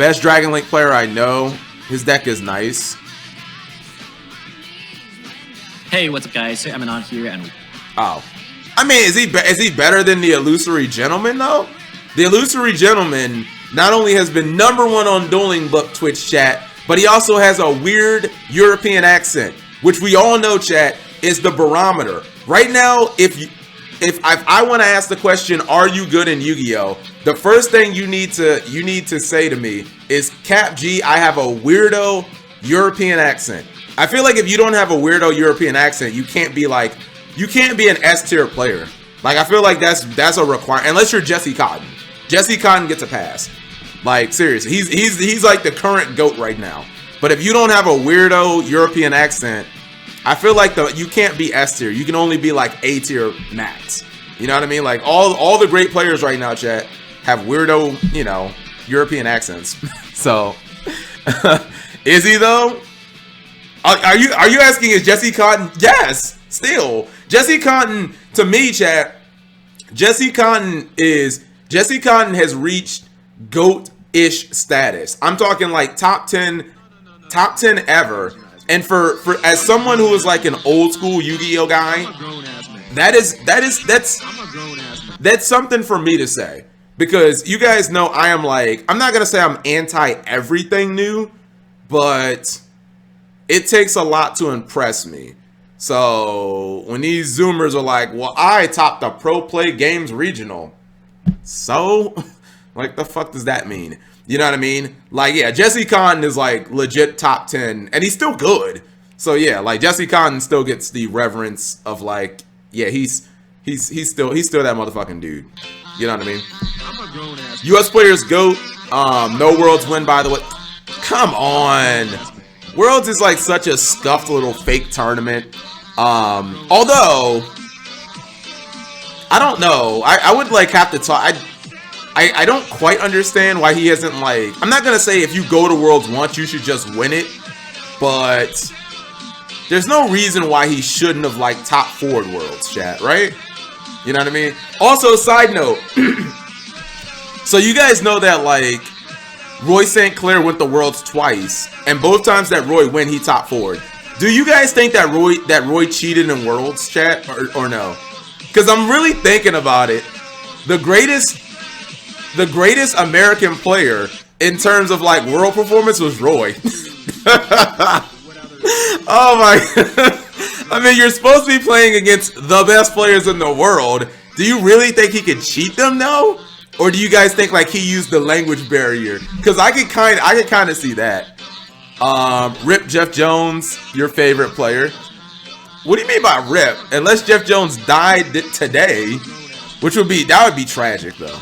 Best Dragon Link player I know. His deck is nice. Hey, what's up, guys? I'm on here, and oh, I mean, is he better than the Illusory Gentleman though? The Illusory Gentleman not only has been #1 on Dueling Book Twitch chat, but he also has a weird European accent, which we all know, chat, is the barometer. Right now, if I want to ask the question, are you good in Yu-Gi-Oh? The first thing you need to say to me is, Cap G, I have a weirdo European accent. I feel like if you don't have a weirdo European accent, you can't be an S tier player. Like, I feel like that's a requirement, unless you're Jesse Cotton. Jesse Cotton gets a pass. Like, seriously, he's like the current GOAT right now. But if you don't have a weirdo European accent, I feel like you can't be S tier. You can only be like A tier max. You know what I mean? Like all the great players right now, chat, have weirdo, you know, European accents. So, is he though? Are you asking, is Jesse Cotton? Yes, still. Jesse Cotton, to me, chat, Jesse Cotton has reached GOAT-ish status. I'm talking like top 10 ever. And for as someone who is like an old school Yu-Gi-Oh guy, that's something for me to say. Because you guys know I'm not gonna say I'm anti everything new, but it takes a lot to impress me. So when these Zoomers are like, well, I topped the Pro Play Games Regional. So, like, the fuck does that mean? You know what I mean? Like, yeah, Jesse Cotton is like legit top 10, and he's still good. So yeah, like Jesse Cotton still gets the reverence of like, yeah, he's still that motherfucking dude. You know what I mean? US players GOAT. No Worlds win, by the way. Come on. Worlds is like such a scuffed little fake tournament. Although I don't know. I would like have to talk. I don't quite understand why he hasn't like. I'm not gonna say if you go to Worlds once you should just win it, but there's no reason why he shouldn't have like top 4'd Worlds, chat, right? You know what I mean? Also, side note. So you guys know that like Roy St. Clair went to Worlds twice, and both times that Roy went, he top 4'd. Do you guys think that Roy cheated in Worlds, chat, or no? Because I'm really thinking about it. The greatest American player in terms of like world performance was Roy. Oh my! I mean, you're supposed to be playing against the best players in the world. Do you really think he could cheat them though? Or do you guys think like he used the language barrier? Because I could kind of see that. Rip Jeff Jones, your favorite player. What do you mean by rip? Unless Jeff Jones died today, which would be tragic though.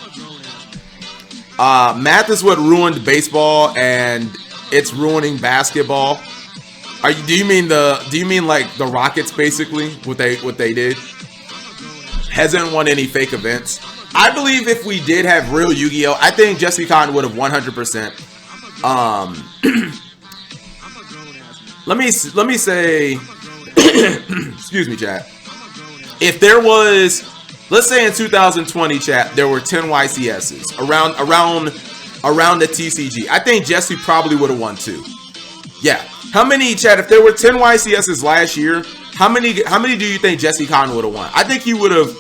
Math is what ruined baseball, and it's ruining basketball. Do you mean like the Rockets basically? What they did? Hasn't won any fake events. I believe if we did have real Yu-Gi-Oh, I think Jesse Cotton would have 100%. Let me say, excuse me, chat. If there was, let's say in 2020, chat, there were 10 YCSs around the TCG. I think Jesse probably would have won 2. Yeah. How many, chat? If there were 10 YCSs last year, how many do you think Jesse Cotton would have won? I think he would have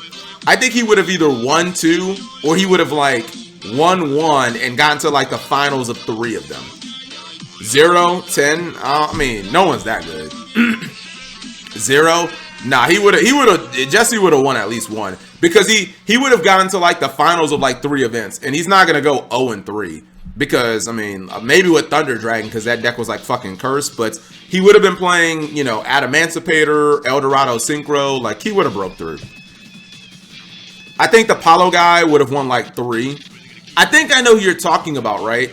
either won 2 or he would have like won 1 and gotten to like the finals of 3 of them. 0, 10. I mean, no one's that good. 0. Nah, Jesse would have won at least 1 because he would have gotten to like the finals of like 3 events, and he's not gonna go 0-3 because I mean maybe with Thunder Dragon because that deck was like fucking cursed, but he would have been playing, you know, Adamantipator, Eldorado Synchro, like he would have broke through. I think the Palo guy would have won like 3. I think I know who you're talking about, right?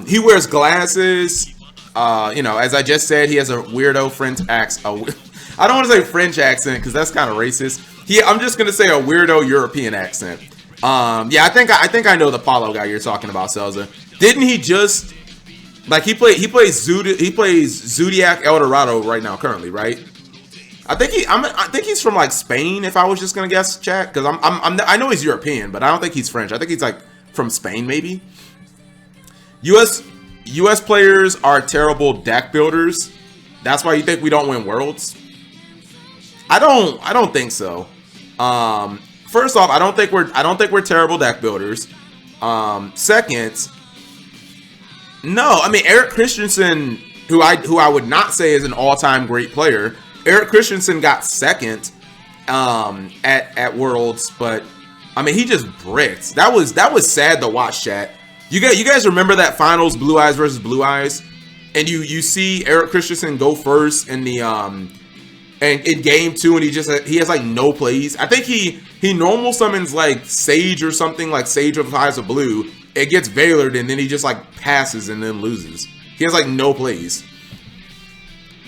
He wears glasses. You know, as I just said, he has a weirdo French accent. I don't want to say French accent because that's kind of racist. I'm just gonna say a weirdo European accent. Yeah, I think I know the Palo guy you're talking about, Selza. Didn't he just like he plays Zodiac Eldorado right now currently, right? I think he's from like Spain. If I was just gonna guess, chat, because I know he's European, but I don't think he's French. I think he's like from Spain, maybe. US players are terrible deck builders. That's why you think we don't win worlds? I don't think so. First off, I don't think we're terrible deck builders. Second, no, I mean Eric Christensen, who I would not say is an all-time great player. Eric Christensen got second at Worlds, but I mean he just bricked. That was sad to watch, chat. You guys remember that finals, Blue Eyes versus Blue Eyes, and you see Eric Christensen go first in the and in game 2, and he has like no plays. I think he normal summons like Sage or something, like Sage with Eyes of Blue. It gets Veilered, and then he just like passes and then loses. He has like no plays.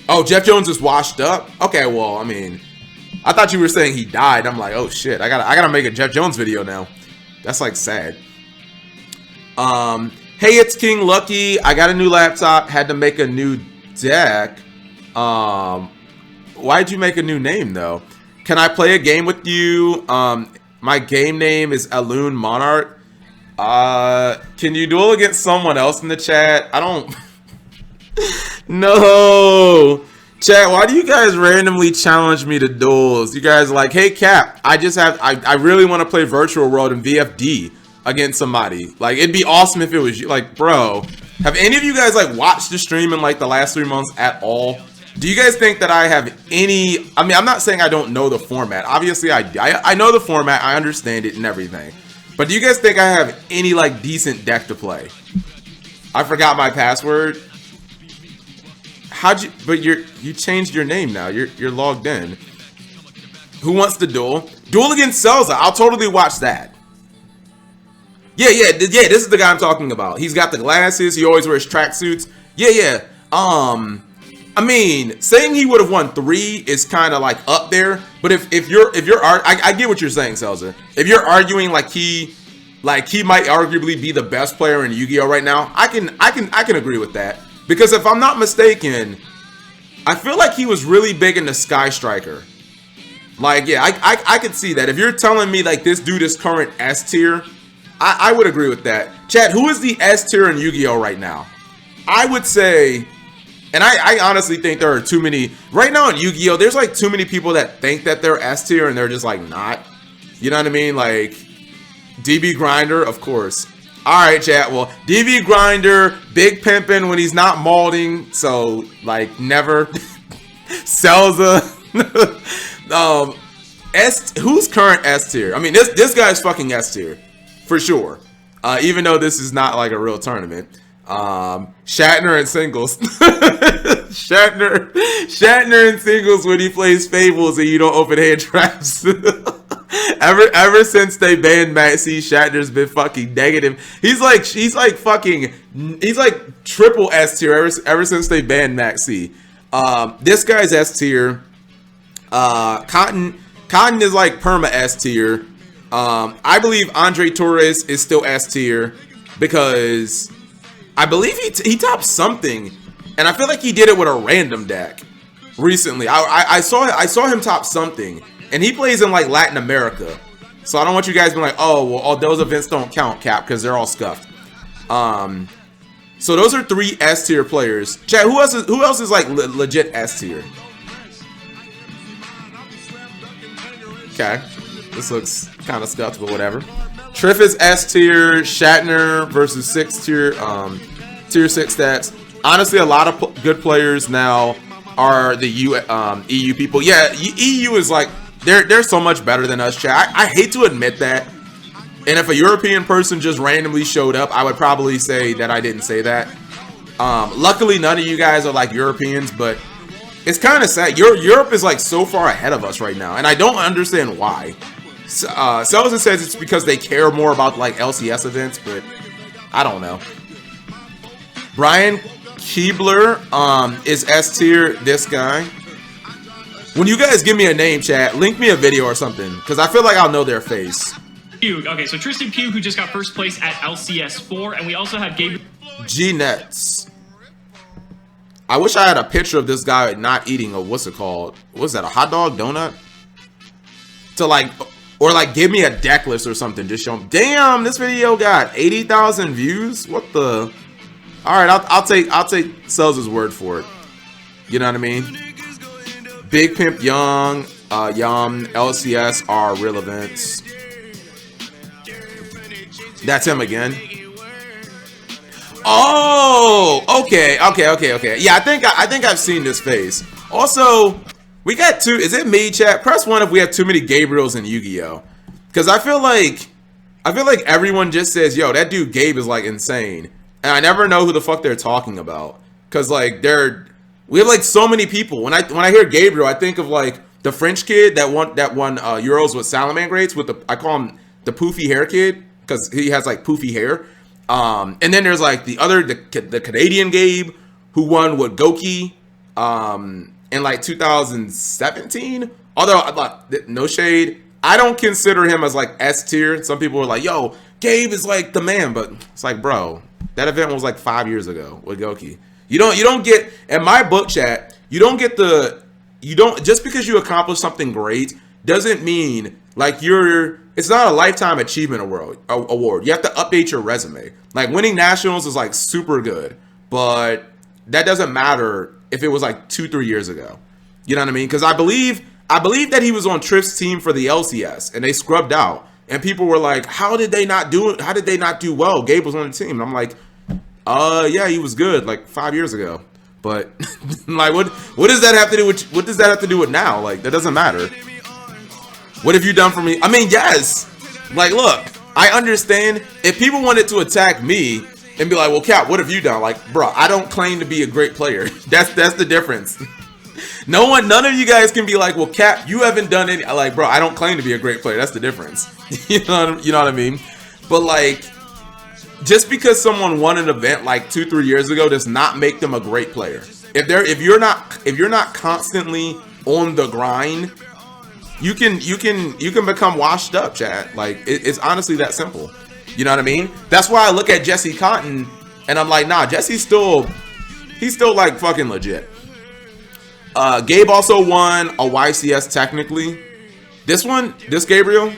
Oh, Jeff Jones is washed up. Okay, well, I mean, I thought you were saying he died. I'm like, oh shit, I gotta make a Jeff Jones video now. That's like sad. Hey, it's King Lucky. I got a new laptop. Had to make a new deck. Why'd you make a new name though? Can I play a game with you? My game name is Alun Monarch. Can you duel against someone else in the chat? I don't. No. Chat, why do you guys randomly challenge me to duels? You guys are like, hey Cap, I really want to play Virtual World and VFD against somebody. Like, it'd be awesome if it was you. Like, bro, have any of you guys like watched the stream in like the last 3 months at all? Do you guys think that I have any? I mean, I'm not saying I don't know the format. Obviously, I know the format. I understand it and everything. But do you guys think I have any like decent deck to play? I forgot my password. How'd you? But you changed your name now. You're logged in. Who wants to duel? Duel against Celza. I'll totally watch that. Yeah. This is the guy I'm talking about. He's got the glasses. He always wears tracksuits. Yeah. I mean, saying he would have won 3 is kind of like up there. But if you're I get what you're saying, Celza. If you're arguing like he might arguably be the best player in Yu-Gi-Oh right now, I can agree with that. Because if I'm not mistaken, I feel like he was really big into Sky Striker. Like, yeah, I could see that. If you're telling me like this dude is current S tier, I would agree with that. Chad, who is the S tier in Yu-Gi-Oh right now? I would say, and I honestly think there are too many right now in Yu-Gi-Oh. There's like too many people that think that they're S tier and they're just like not. You know what I mean? Like DB Grinder, of course. All right, chat. Well, DB Grinder, big pimpin' when he's not molding, so like never. Celza. Who's current S tier? I mean, this guy's fucking S tier for sure. Even though this is not like a real tournament. Shatner in singles. Shatner in singles when he plays Fables and you don't open hand traps. Ever since they banned Max C, Shatner's been fucking negative. He's like triple S tier ever since they banned Max C. This guy's S tier. Cotton is like perma S tier. I believe Andre Torres is still S tier because I believe he topped something, and I feel like he did it with a random deck recently. I saw him top something, and he plays in like Latin America, so I don't want you guys being like, oh well, all those events don't count, Cap, because they're all scuffed. So those are 3 S tier players. Chat, who else is like legit S tier? Okay, this looks kind of scuffed, but whatever. Triff is S tier. Shatner versus 6 tier, tier 6 stats. Honestly, a lot of good players now are the EU people. Yeah, EU is like they're so much better than us, chat. I hate to admit that. And if a European person just randomly showed up, I would probably say that I didn't say that. Luckily, none of you guys are like Europeans, but it's kind of sad. Europe is like so far ahead of us right now, and I don't understand why. Celza says it's because they care more about like LCS events, but I don't know. Brian Keebler is S tier. This guy. When you guys give me a name, chat, link me a video or something, because I feel like I'll know their face. Okay, so Tristan Pugh, who just got first place at LCS 4, and we also have Gabriel G Nets. I wish I had a picture of this guy not eating a what's it called? What's that? A hot dog donut? To like. Or like give me a deck list or something. Just show them. Damn, this video got 80,000 views. What the? All right, I'll take Sells' word for it. You know what I mean? Big Pimp Young, LCS are real events. That's him again. Oh, okay. Yeah, I think I've seen this face. Also, we got two. Is it me, chat? Press 1 if we have too many Gabriels in Yu-Gi-Oh. Because I feel like everyone just says, yo, that dude Gabe is like insane. And I never know who the fuck they're talking about. Because like we have like so many people. When I hear Gabriel, I think of like the French kid that won Euros with Salamangreats with I call him the poofy hair kid because he has like poofy hair. And then there's like the Canadian Gabe who won with Goki in like 2017. Although no shade, I don't consider him as like S tier. Some people are like, yo, Gabe is like the man, but it's like, bro, that event was like 5 years ago with Goki. You don't get, in my book, chat, just because you accomplish something great doesn't mean like it's not a lifetime achievement award. You have to update your resume. Like winning nationals is like super good, but that doesn't matter if it was like 2-3 years ago. You know what I mean? Because I believe that he was on Triff's team for the LCS and they scrubbed out. And people were like, how did they not do well? Gabe was on the team. And I'm like, yeah, he was good like 5 years ago. But like what does that have to do with now? Like that doesn't matter. What have you done for me? I mean, yes. Like look, I understand if people wanted to attack me and be like, well, Cap, what have you done? Like, bro, I don't claim to be a great player. That's the difference. None of you guys can be like, well, Cap, you haven't done any. Like, bro, I don't claim to be a great player. That's the difference. You know what I mean? But like, just because someone won an event like 2-3 years ago does not make them a great player. If you're not constantly on the grind, you can become washed up, chat. Like it's honestly that simple. You know what I mean? That's why I look at Jesse Cotton and I'm like, nah, he's still like fucking legit. Gabe also won a YCS technically. This Gabriel.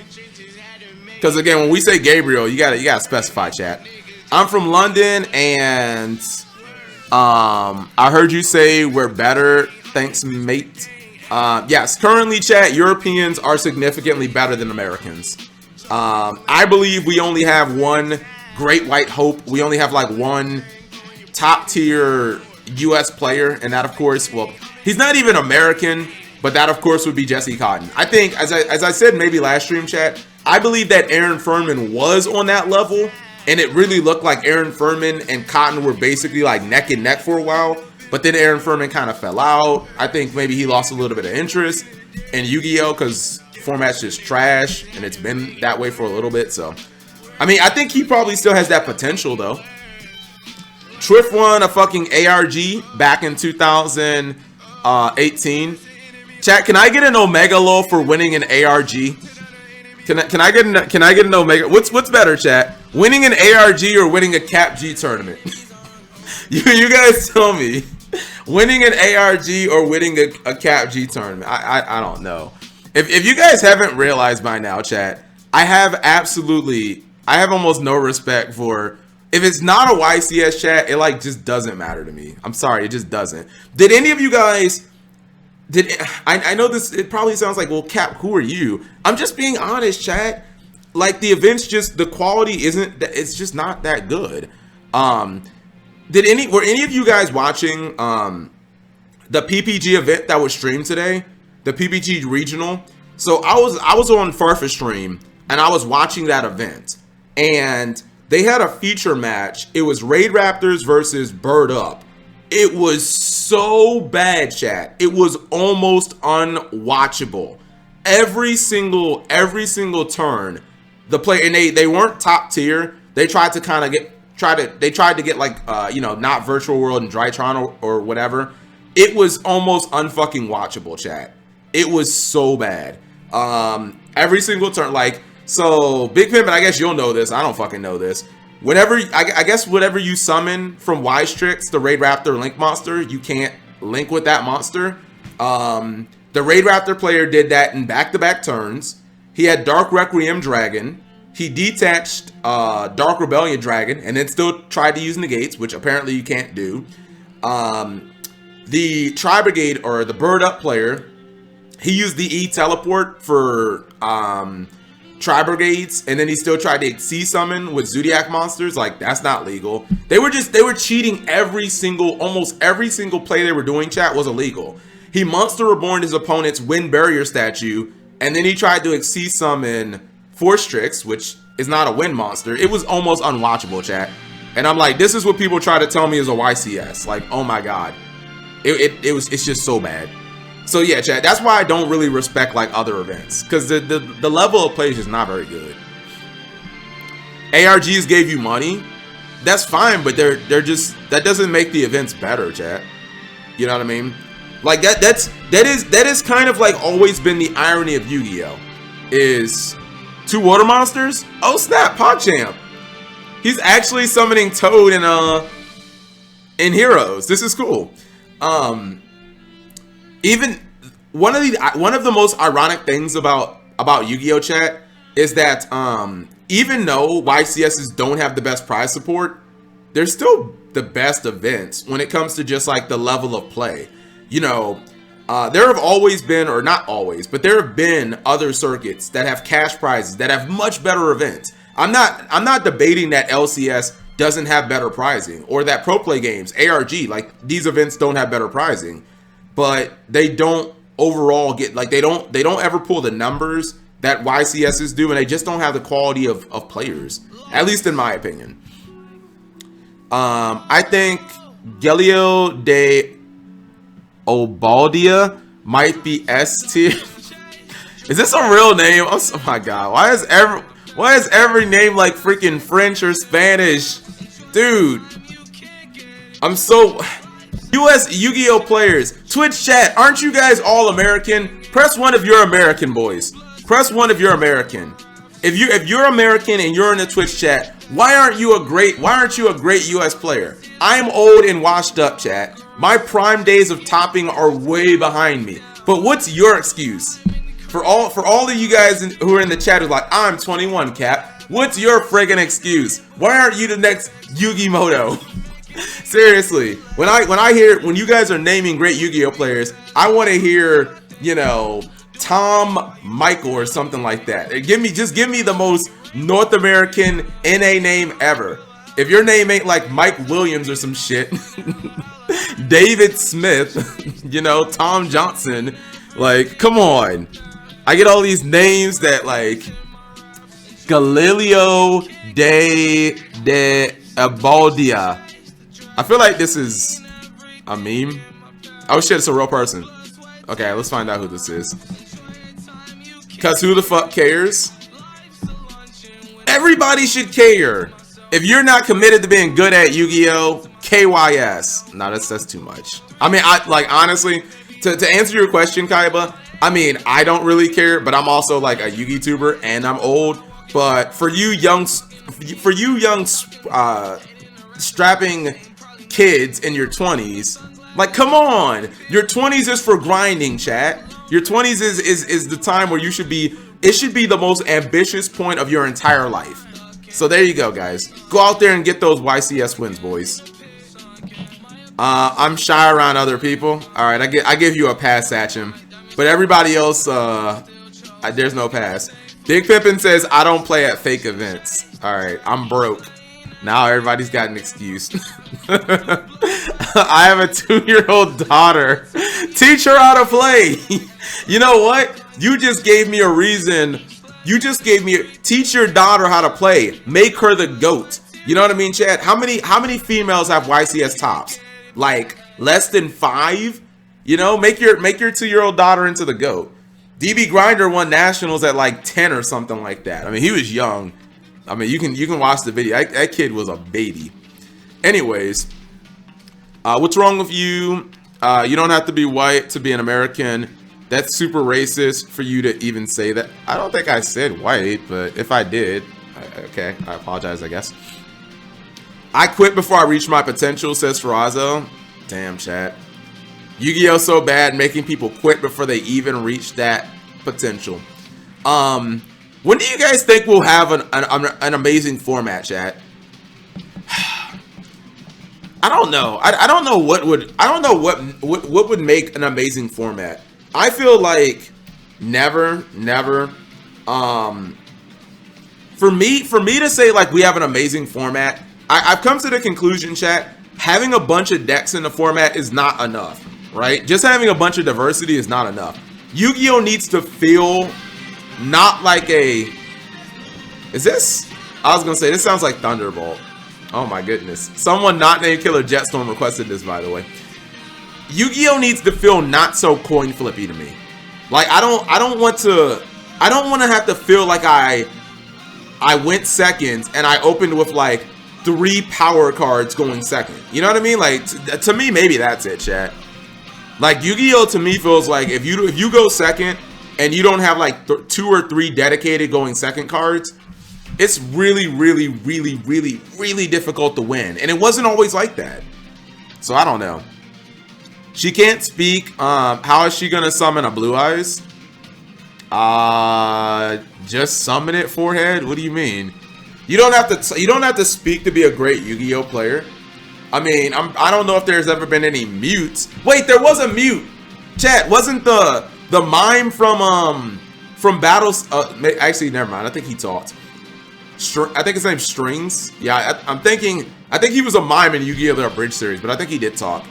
Because again, when we say Gabriel, you gotta specify, chat. I'm from London, and I heard you say we're better. Thanks, mate. Yes, currently, chat, Europeans are significantly better than Americans. I believe we only have one great white hope. We only have like one top tier U.S. player, and that, of course, well, he's not even American, but that, of course, would be Jesse Cotton. I think, as I said maybe last stream, chat, I believe that Aaron Furman was on that level, and it really looked like Aaron Furman and Cotton were basically like neck and neck for a while, but then Aaron Furman kind of fell out. I think maybe he lost a little bit of interest in Yu-Gi-Oh! Because format's just trash, and it's been that way for a little bit, so. I mean, I think he probably still has that potential, though. Triff won a fucking ARG back in 2018. Chat, can I get an Omega Low for winning an ARG? Can I get an Omega? What's better, chat? Winning an ARG or winning a Cap G tournament? you guys tell me. Winning an ARG or winning a Cap G tournament? I don't know. If you guys haven't realized by now, chat, I have almost no respect for. If it's not a YCS, chat, it like just doesn't matter to me. I'm sorry, it just doesn't. Did any of you guys? I know this, it probably sounds like, well, Cap, who are you? I'm just being honest, chat. Like, the events the quality it's just not that good. Were any of you guys watching the PPG event that was streamed today? The PPG regional? So I was on Farfetch stream, and I was watching that event. And they had a feature match. It was Raid Raptors versus Bird Up. It was so bad, chat. It was almost unwatchable. Every single turn, the play, and they weren't top tier. They tried to kind of get like not Virtual World and Drytron or whatever. It was almost unfucking watchable, chat. It was so bad. Every single turn, like, so Big Pimp, and I guess you'll know this. I don't fucking know this. Whenever, I guess whatever you summon from Wise Tricks, the Raid Raptor Link monster, you can't link with that monster. The Raid Raptor player did that in back-to-back turns. He had Dark Requiem Dragon. he detached Dark Rebellion Dragon and then still tried to use negates, which apparently you can't do. The Tri Brigade, or the Bird Up player, he used the E teleport for Tri Brigades, and then he still tried to C summon with Zodiac monsters. Like, that's not legal. They were cheating almost every single play they were doing, chat, was illegal. He Monster Reborn his opponent's Wind Barrier statue, and then he tried to C summon Force Tricks, which is not a wind monster. It was almost unwatchable, chat. And I'm like, this is what people try to tell me is a YCS. Like, oh my god. It's just so bad. So yeah, chat, that's why I don't really respect like other events, because the level of play is just not very good. ARGs gave you money, that's fine, but they're just, that doesn't make the events better, chat. You know what I mean? Like that is kind of like always been the irony of Yu-Gi-Oh! Is 2 water monsters? Oh snap, PogChamp. He's actually summoning Toad in Heroes. This is cool. Even one of the most ironic things about Yu-Gi-Oh! Chat is that even though YCSs don't have the best prize support, they're still the best events when it comes to just like the level of play. You know, there have always been, or not always, but there have been other circuits that have cash prizes that have much better events. I'm not debating that LCS doesn't have better prizing, or that pro play games, ARG, like these events don't have better prizing, but they don't overall get, like they don't ever pull the numbers that YCSs do, and they just don't have the quality of players, at least in my opinion. I think Gelio de Obaldia might be S tier. Is this a real name? Oh my god, why is every name like freaking French or Spanish? Dude, I'm so... US Yu-Gi-Oh players, Twitch chat, aren't you guys all American? Press 1 if you're American, boys. Press 1 if you're American. If you're American and you're in the Twitch chat, why aren't you a great US player? I'm old and washed up, chat. My prime days of topping are way behind me. But what's your excuse? For all of you guys who are in the chat who's like, I'm 21, Cap. What's your friggin' excuse? Why aren't you the next Yugi Moto? Seriously, when you guys are naming great Yu-Gi-Oh players, I want to hear, you know, Tom Michael or something like that. Just give me the most North American NA name ever. If your name ain't like Mike Williams or some shit, David Smith, you know, Tom Johnson, like, come on. I get all these names that like Galileo de Abaldia. I feel like this is a meme. Oh shit, it's a real person. Okay, let's find out who this is. Cause who the fuck cares? Everybody should care. If you're not committed to being good at Yu-Gi-Oh, KYS. No, that's too much. I mean, honestly, to answer your question, Kaiba, I mean, I don't really care, but I'm also like a Yu-Gi tuber and I'm old. But for you young strapping kids in your 20s, like, come on. Your 20s is for grinding, chat. Your 20s is the time where it should be the most ambitious point of your entire life. So there you go, guys. Go out there and get those YCS wins, boys. I'm shy around other people. All right, I give you a pass, Satcham. But everybody else, there's no pass. Big Pippin says, I don't play at fake events. All right, I'm broke. Now everybody's got an excuse. I have a 2-year-old daughter. Teach her how to play. You know what? You just gave me a reason. Teach your daughter how to play. Make her the GOAT. You know what I mean, Chad? How many females have YCS tops? Like less than 5? You know, make your 2-year-old daughter into the GOAT. DB Grinder won nationals at like 10 or something like that. I mean, he was young. I mean, you can watch the video. That kid was a baby. Anyways, what's wrong with you? You don't have to be white to be an American. That's super racist for you to even say that. I don't think I said white, but if I did, okay, I apologize, I guess. I quit before I reached my potential, says Ferrazzo. Damn, chat. Yu-Gi-Oh! So bad, making people quit before they even reach that potential. When do you guys think we'll have an amazing format, chat? I don't know. I don't know what would make an amazing format. I feel like never. For me to say like we have an amazing format, I've come to the conclusion, chat, having a bunch of decks in the format is not enough, right? Just having a bunch of diversity is not enough. Yu-Gi-Oh needs to feel not like a... Is this? I was gonna say, this sounds like Thunderbolt. Oh my goodness. Someone not named Killer Jetstorm requested this, by the way. Yu-Gi-Oh needs to feel not so coin flippy to me. Like, I don't want to have to feel like I went second and I opened with like 3 power cards going second. You know what I mean? Like, to me, maybe that's it, chat. Like, Yu-Gi-Oh to me feels like if you go second and you don't have like 2 or 3 dedicated going second cards, it's really difficult to win. And it wasn't always like that. So I don't know. She can't speak. How is she gonna summon a Blue Eyes? Just summon it, forehead. What do you mean? You don't have to speak to be a great Yu-Gi-Oh player. I mean, I don't know if there's ever been any mutes. Wait, there was a mute. Chat, wasn't the mime from Battles? Actually, never mind. I think he talked. I think his name's Strings. Yeah, I think he was a mime in Yu-Gi-Oh! The Bridge series, but I think he did talk.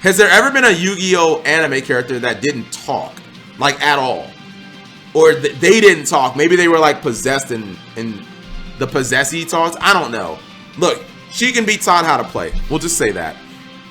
Has there ever been a Yu-Gi-Oh! Anime character that didn't talk, like at all, or they didn't talk? Maybe they were like possessed and the possessee talks. I don't know. Look, she can be taught how to play. We'll just say that.